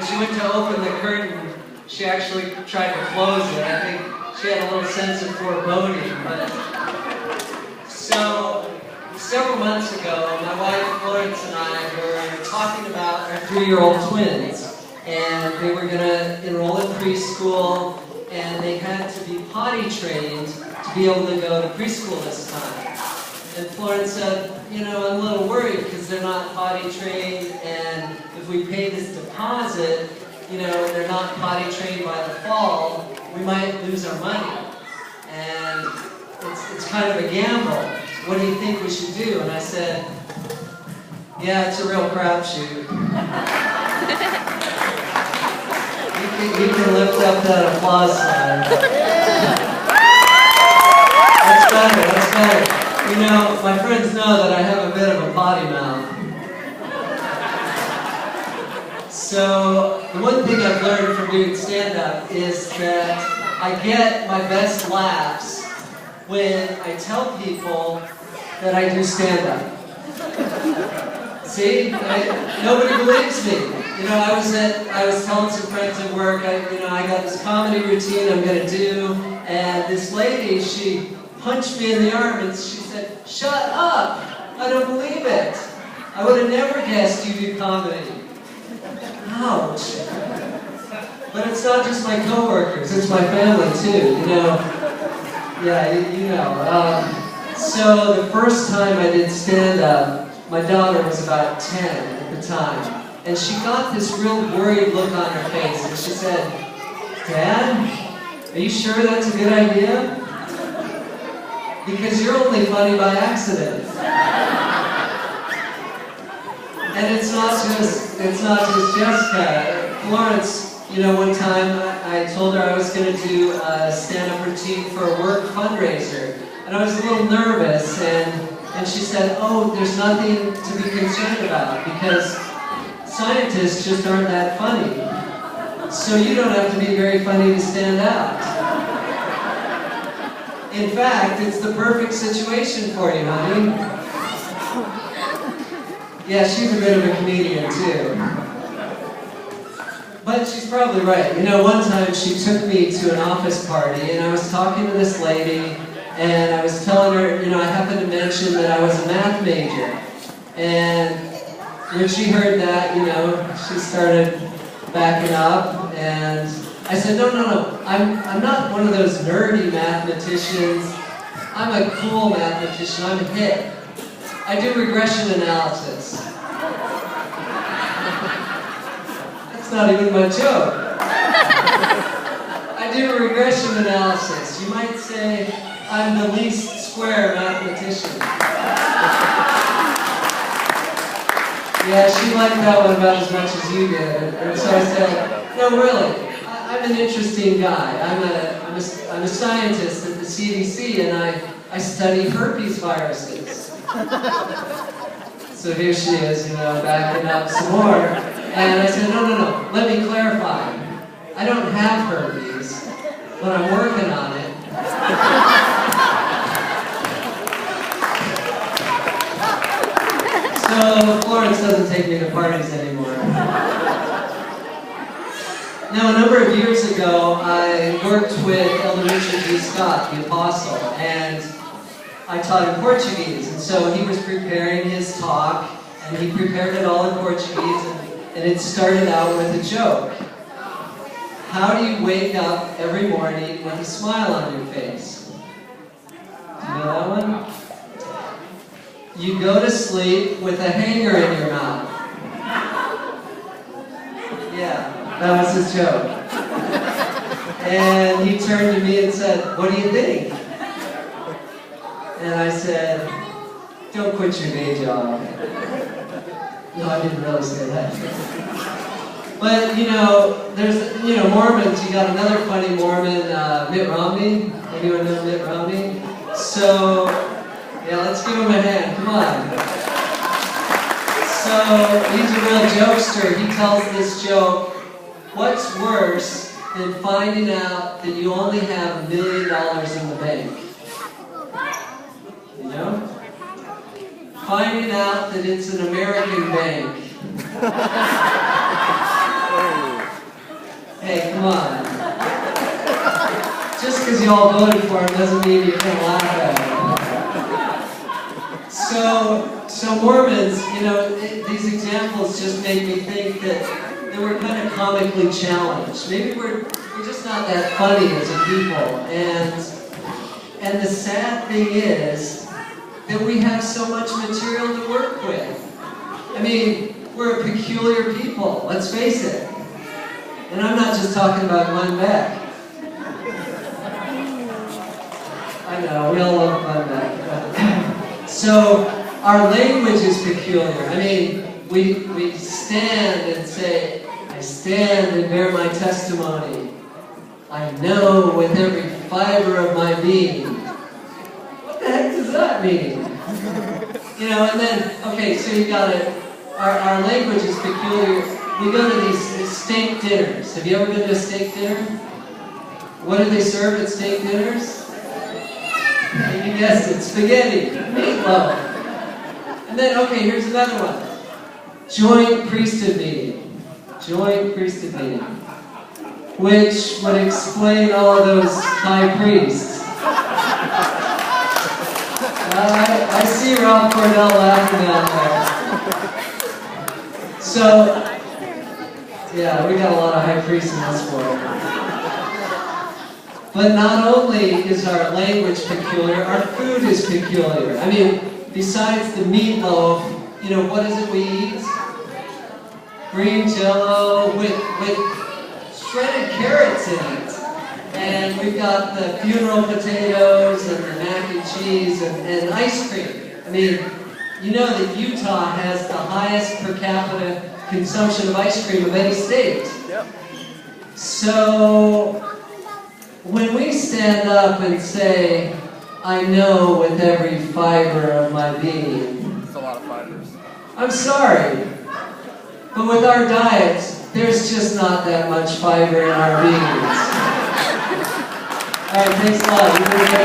she went to open the curtain, she actually tried to close it. I think she had a little sense of foreboding. But so, several months ago, my wife Florence and I were talking about our 3-year-old twins. And they were going to enroll in preschool, and they had to be potty trained to be able to go to preschool this time. And Florence said, you know, I'm a little worried because they're not potty trained, and if we pay this deposit, you know, and they're not potty trained by the fall, we might lose our money. And it's kind of a gamble. What do you think we should do? And I said, yeah, it's a real crapshoot. You can lift up that applause sign. That's better, that's better. You know, my friends know that I have a bit of a potty mouth. So, the one thing I've learned from doing stand-up is that I get my best laughs when I tell people that I do stand-up. See? Nobody believes me. You know, I was telling some friends at work, I got this comedy routine I'm going to do, and this lady, she punched me in the arm and she said, "Shut up! I don't believe it. I would have never guessed you do comedy." Ouch. But it's not just my coworkers, it's my family too, you know. Yeah, you know. So the first time I did stand-up, my daughter was about 10 at the time. And she got this real worried look on her face, and she said, "Dad, are you sure that's a good idea? Because you're only funny by accident." And it's not just Jessica. Florence, you know, one time I told her I was going to do a stand-up routine for a work fundraiser, and I was a little nervous, and she said, "Oh, there's nothing to be concerned about, because scientists just aren't that funny. So you don't have to be very funny to stand out. In fact, it's the perfect situation for you, honey." Yeah, she's a bit of a comedian too. But she's probably right. You know, one time she took me to an office party, and I was talking to this lady, and I was telling her, you know, I happened to mention that I was a math major. And when she heard that, you know, she started backing up, and I said, no, I'm not one of those nerdy mathematicians. I'm a cool mathematician, I'm hip. I do regression analysis. That's not even my joke. I do regression analysis. You might say I'm the least square mathematician. Yeah, she liked that one about as much as you did, and so I said, "No, really, I'm an interesting guy. I'm a scientist at the CDC, and I study herpes viruses." So here she is, you know, backing up some more, and I said, "No, let me clarify. I don't have herpes, but I'm working on it." So Florence doesn't take me to parties anymore. Now, a number of years ago, I worked with Elder Richard G. Scott, the Apostle, and I taught in Portuguese. And so he was preparing his talk, and he prepared it all in Portuguese, and it started out with a joke. How do you wake up every morning with a smile on your face? Do you know that one? You go to sleep with a hanger in your mouth. Yeah, that was his joke. And he turned to me and said, "What do you think?" And I said, "Don't quit your day job." No, I didn't really say that. But, you know, there's, you know, Mormons, you got another funny Mormon, Mitt Romney. Anyone know Mitt Romney? So, yeah, let's give him a hand, come on. So, he's a real jokester. He tells this joke, what's worse than finding out that you only have $1 million in the bank? You know? Finding out that it's an American bank. Hey, come on. Just because you all voted for him doesn't mean you can laugh at him. So Mormons, you know, these examples just make me think that we're kind of comically challenged. Maybe we're just not that funny as a people. And the sad thing is that we have so much material to work with. I mean, we're a peculiar people, let's face it. And I'm not just talking about Glenn Beck. I know, we all love Glenn Beck. So, our language is peculiar. I mean, we stand and say, I stand and bear my testimony. I know with every fiber of my being. What the heck does that mean? You know, and then, okay, so you got it. Our language is peculiar. We go to these steak dinners. Have you ever been to a steak dinner? What do they serve at steak dinners? You guessed it, spaghetti, meatloaf. And then, okay, here's another one. Joint priesthood meeting. Joint priesthood meeting. Which would explain all of those high priests. I see Ralph Cordell laughing out there. So, yeah, we got a lot of high priests in this world. But not only is our language peculiar, our food is peculiar. I mean, besides the meatloaf, you know, what is it we eat? Green Jell-O with shredded carrots in it. And we've got the funeral potatoes and the mac and cheese and ice cream. I mean, you know that Utah has the highest per capita consumption of ice cream of any state. Yep. So, when we stand up and say, I know with every fiber of my being. It's a lot of fibers. I'm sorry, but with our diets, there's just not that much fiber in our beans. All right, thanks a lot. You did a great job.